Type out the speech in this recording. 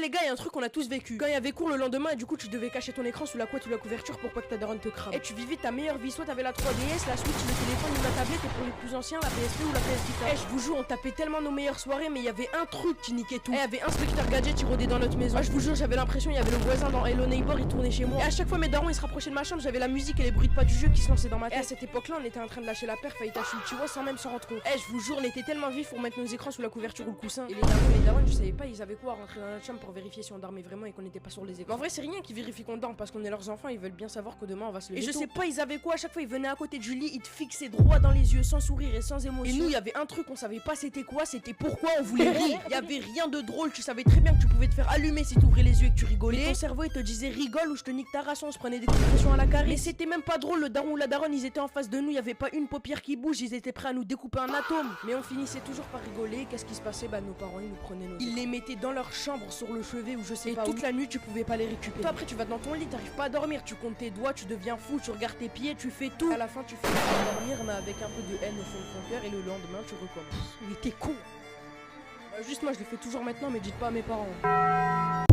Les gars, y a un truc qu'on a tous vécu. Quand il y avait cours le lendemain et du coup tu devais cacher ton écran sous la couette ou la couverture pour pas que ta daronne te crame. Et tu vivais ta meilleure vie, soit t'avais la 3DS, la Switch, le téléphone ou la tablette, et pour les plus anciens la PSP ou la PS Vita. Je vous jure, on tapait tellement nos meilleures soirées, mais il y avait un truc qui niquait tout. Il y avait Inspecteur Gadget qui rôdait dans notre maison. Je vous jure, j'avais l'impression il y avait le voisin dans Hello Neighbor, il tournait chez moi. Et à chaque fois mes darons ils se rapprochaient de ma chambre, j'avais la musique et les bruits de pas du jeu qui se lançaient dans ma tête. Et à cette époque là on était en train de lâcher la perf à Itachi Uchiwa sans même s'en rendre compte. Je vous jure, on était tellement vifs pour mettre nos écrans sous la couverture ou le coussin. Et les darons, je savais pas, ils avaient quoi à rentrer dans notre chambre pour vérifier si on dormait vraiment et qu'on n'était pas sur les écrans. Mais en vrai c'est rien qui vérifie qu'on dort parce qu'on est leurs enfants, ils veulent bien savoir que demain on va se lever. Et je sais pas ils avaient quoi, à chaque fois ils venaient à côté de Julie, ils te fixaient droit dans les yeux sans sourire et sans émotion. Et nous il y avait un truc on savait pas c'était quoi, c'était pourquoi on voulait rire. Il y avait rien de drôle, tu savais très bien que tu pouvais te faire allumer si tu ouvrais les yeux et que tu rigolais. Et ton cerveau il te disait rigole ou je te nique ta race, on se prenait des coups de pression à la carré. Mais c'était même pas drôle, le daron ou la daronne ils étaient en face de nous, il y avait pas une paupière qui bouge, ils étaient prêts à nous découper un atome. Mais on finissait toujours par rigoler. Qu'est-ce qui se passait? Bah nos parents ils nous prenaient nos... Ils les mettaient dans leur chambre sur le chevet ou je sais pas. Et toute la nuit tu pouvais pas les récupérer. Toi après tu vas dans ton lit, t'arrives pas à dormir, tu comptes tes doigts, tu deviens fou, tu regardes tes pieds, tu fais tout. À la fin tu finis par dormir mais avec un peu de haine au fond de ton cœur et le lendemain tu recommences. Mais t'es con. Juste moi je le fais toujours maintenant mais dites pas à mes parents.